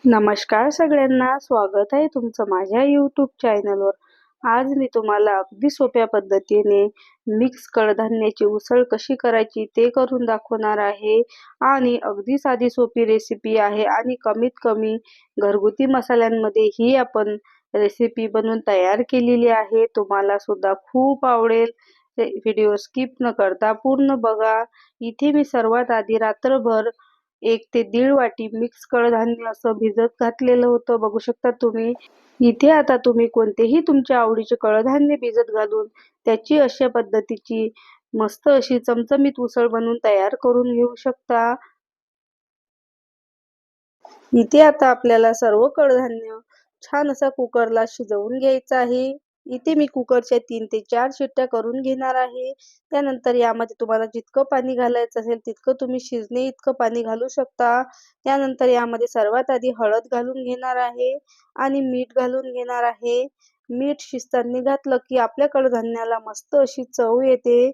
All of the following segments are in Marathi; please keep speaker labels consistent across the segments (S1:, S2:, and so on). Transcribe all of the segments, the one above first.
S1: नमस्कार सगळ्यांना, स्वागत आहे तुमचं माझ्या YouTube चॅनलवर. आज मी तुम्हाला अगदी सोप्या पद्धतीने मिक्स कडधान्याची उसळ कशी करायची ते करून दाखवणार आहे. आणि अगदी साधी सोपी रेसिपी आहे आणि कमीत कमी घरगुती मसाल्यांमध्ये ही आपण रेसिपी बनवून तयार केलेली आहे. तुम्हाला सुद्धा खूप आवडेल. व्हिडिओ स्किप न करता पूर्ण बघा. इथे मी सर्वात आधी रात्रभर 1 ते 1.5 वाटी मिक्स कडधान्य असं भिजत घातलेलं होतं. बघू शकता तुम्ही. इथे आता तुम्ही कोणतेही तुमच्या आवडीचे कडधान्य भिजत घालून त्याची अशा पद्धतीची मस्त अशी चमचमीत उसळ बनवून तयार करून घेऊ शकता. इथे आता आपल्याला सर्व कडधान्य छान असा कुकरला शिजवून घ्यायचं आहे. इथे मी कुकरच्या 3 ते 4 शिट्ट्या करून घेणार आहे. त्यानंतर यामध्ये तुम्हाला जितकं पाणी घालायचं असेल तितकं तुम्ही शिजणे इतकं पाणी घालू शकता. त्यानंतर यामध्ये सर्वात आधी हळद घालून घेणार आहे आणि मीठ घालून घेणार आहे. मीठ शिजताना घातलं की आपल्या कडधान्याला मस्त अशी चव येते.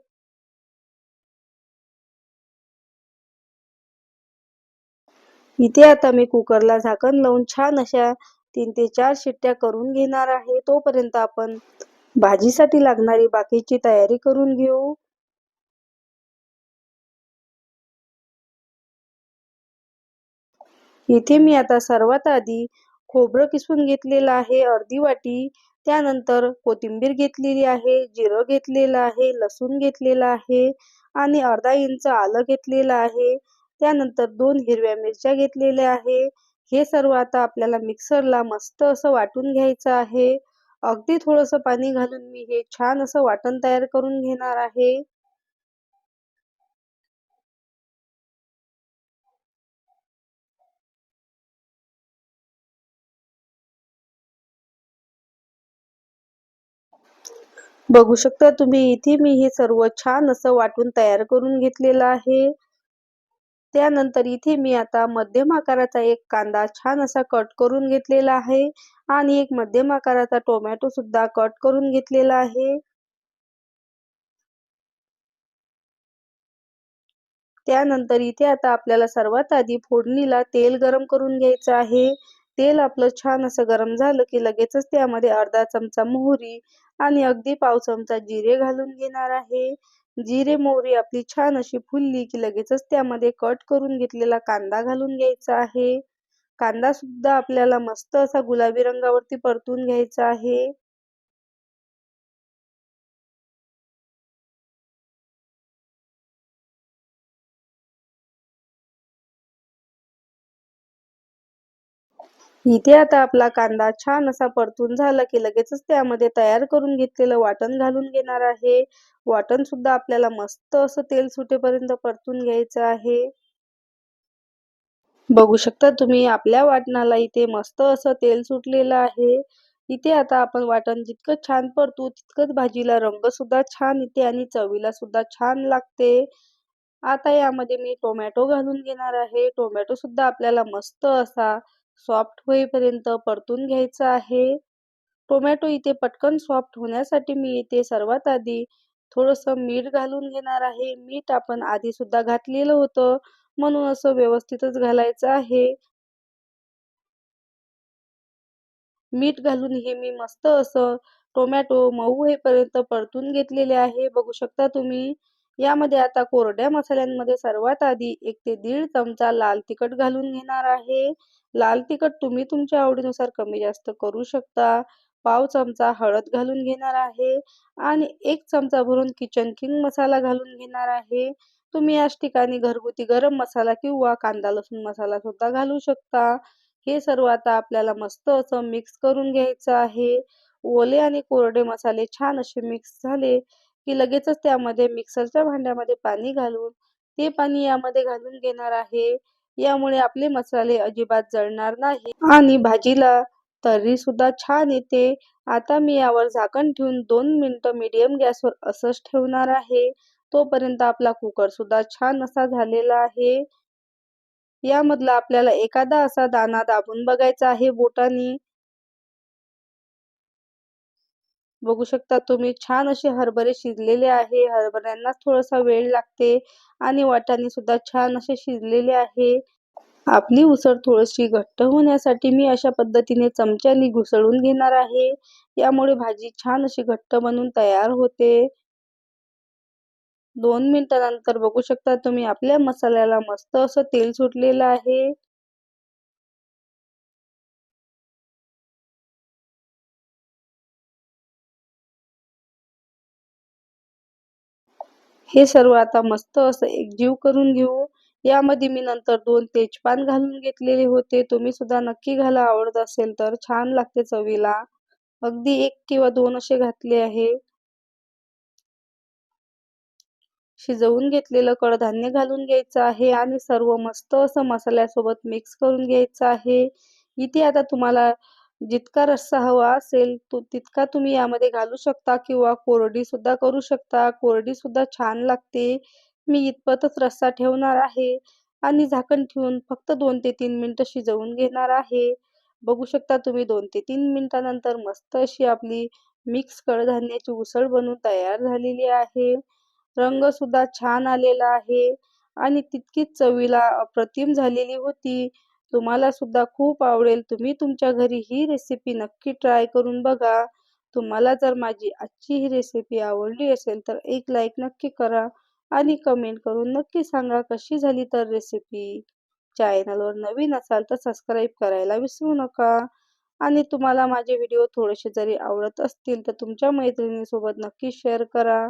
S1: इथे आता मी कुकरला झाकण लावून छान अशा 3 ते 4 शिट्ट्या करून घेणार आहे. तोपर्यंत आपण भाजीसाठी लागणारी बाकीची तयारी करून घेऊ. इथे मी आता सर्वात आधी खोबरं किसून घेतलेलं आहे अर्धी वाटी. त्यानंतर कोथिंबीर घेतलेली आहे, जिरं घेतलेलं आहे, लसूण घेतलेला आहे आणि अर्धा इंच आलं घेतलेलं आहे. त्यानंतर 2 हिरव्या मिरच्या घेतलेल्या आहे. हे सर्व आता आपल्याला मिक्सरला मस्त असं वाटून घ्यायचं आहे. अगदी थोडंसं पाणी घालून मी हे छान असं वाटण तयार करून घेणार आहे. बघू शकता तुम्ही इथे मी हे सर्व छान असं वाटून तयार करून घेतलेलं आहे. त्यानंतर इथे मी आता मध्यम आकाराचा एक कांदा छान असा कट करून घेतलेला आहे आणि एक मध्यम आकाराचा टोमॅटो सुद्धा कट करून घेतलेला आहे. त्यानंतर इथे आता आपल्याला सर्वात आधी फोडणीला तेल गरम करून घ्यायचं आहे. तेल आपलं छान असं गरम झालं की लगेचच त्यामध्ये अर्धा चमचा मोहरी आणि अगदी पाव चमचा जिरे घालून घेणार आहे. जिरे मोहरी आपली छान अशी फुलली की लगेचच त्यामध्ये कट करून घेतलेला कांदा घालून घ्यायचा आहे. कांदा सुद्धा आपल्याला मस्त असा गुलाबी रंगावरती परतून घ्यायचा आहे. इथे आता आपला कांदा छान असा परतून झाला की लगेचच त्यामध्ये तयार करून घेतलेलं वाटण घालून घेणार आहे. वाटण सुद्धा आपल्याला मस्त असं तेल सुटेपर्यंत परतून घ्यायचं आहे. बघू शकता तुम्ही आपल्या वाटणाला इथे मस्त असं तेल सुटलेलं आहे. इथे आता आपण वाटण जितकं छान परतू तितकंच भाजीला रंग सुद्धा छान येते आणि चवीला सुद्धा छान लागते. आता यामध्ये मी टोमॅटो घालून घेणार आहे. टोमॅटो सुद्धा आपल्याला मस्त असा सॉफ्ट होईपर्यंत परतून घ्यायचा आहे. टोमॅटो इथे पटकन सॉफ्ट होण्यासाठी मी इथे सर्वात आधी थोडंसं मीठ घालून घेणार आहे. मीठ आपण आधी सुद्धा घातलेलं होतं म्हणून असं व्यवस्थितच घालायचं आहे. मीठ घालून हे मी मस्त असं टोमॅटो मऊ होईपर्यंत परतून घेतलेले आहे. बघू शकता तुम्ही. यामध्ये आता कोरड्या मसाल्यांमध्ये सर्वात आधी 1 ते 1.5 चमचा लाल तिखट घालून घेणार आहे. लाल तिखट तुम्ही तुमच्या आवडीनुसार कमी जास्त करू शकता. पाव चमचा हळद घालून घेणार आहे आणि 1 चमचा भरून किचन किंग मसाला घालून घेणार आहे. तुम्ही याच ठिकाणी घरगुती गरम मसाला किंवा कांदा लसूण मसाला सुद्धा घालू शकता. हे सर्व आता आपल्याला मस्त असं मिक्स करून घ्यायचं आहे. ओले आणि कोरडे मसाले छान असे मिक्स झाले की लगेचच त्यामध्ये मिक्सरच्या भांड्यामध्ये पाणी घालून ते पाणी यामध्ये घालून घेणार आहे. यामुळे आपले मसाले अजिबात जळणार नाही आणि भाजीला तर्री सुद्धा छान येते. आता मी यावर झाकण ठेवून 2 मिनिटं मीडियम गॅसवर असंच ठेवणार आहे. तोपर्यंत आपला कुकर सुद्धा छान असा झालेला आहे. यामधला आपल्याला एखादा असा दाणा दाबून बघायचा आहे बोटांनी. बघू शकता तुम्ही छान असे हरभरे शिजलेले आहे. हरभऱ्यांना थोडासा वेळ लागते आणि वाटाणे सुद्धा छान असे शिजलेले आहे. आपली उसळ थोडीशी घट्ट होण्यासाठी मी अशा पद्धतीने चमच्याने घुसळून घेणार आहे. यामुळे भाजी छान अशी घट्ट बनून तयार होते. 2 मिनिटानंतर बघू शकता तुम्ही आपल्या मसाल्याला मस्त असं तेल सुटलेलं आहे. हे सर्व आता मस्त असं एकजीव करून घेऊ. यामध्ये मी नंतर 2 तेजपान घालून घेतलेले होते. तुम्ही सुद्धा नक्की घाला आवडत असेल तर छान लागते चवीला. अगदी 1 किंवा 2 असे घातले आहे. शिजवून घेतलेलं कडधान्य घालून घ्यायचं आहे आणि सर्व मस्त असं मसाल्यासोबत मिक्स करून घ्यायचं आहे. इथे आता तुम्हाला जितका रस्सा हवा असेल तो तितका तुम्ही यामध्ये घालू शकता किंवा कोरडी सुद्धा करू शकता. कोरडी सुद्धा छान लागते. मी इतपतच रस्सा ठेवणार आहे आणि झाकण ठेवून फक्त 2 ते 3 मिनिटं शिजवून घेणार आहे. बघू शकता तुम्ही 2 ते 3 मिनिटानंतर मस्त अशी आपली मिक्स कडधान्याची उसळ बनून तयार झालेली आहे. रंग सुद्धा छान आलेला आहे आणि तितकीच चवीला अप्रतिम झालेली होती. तुम्हाला सुद्धा खूप आवडेल. तुम्ही तुमच्या घरी ही रेसिपी नक्की ट्राय करून बघा. तुम्हाला जर माझी आजची ही रेसिपी आवडली असेल तर एक लाईक नक्की करा आणि कमेंट करून नक्की सांगा कशी झाली तर रेसिपी. चॅनलवर नवीन असाल तर सबस्क्राईब करायला विसरू नका आणि तुम्हाला माझे व्हिडिओ थोडेसे जरी आवडत असतील तर तुमच्या मैत्रिणींसोबत नक्की शेअर करा.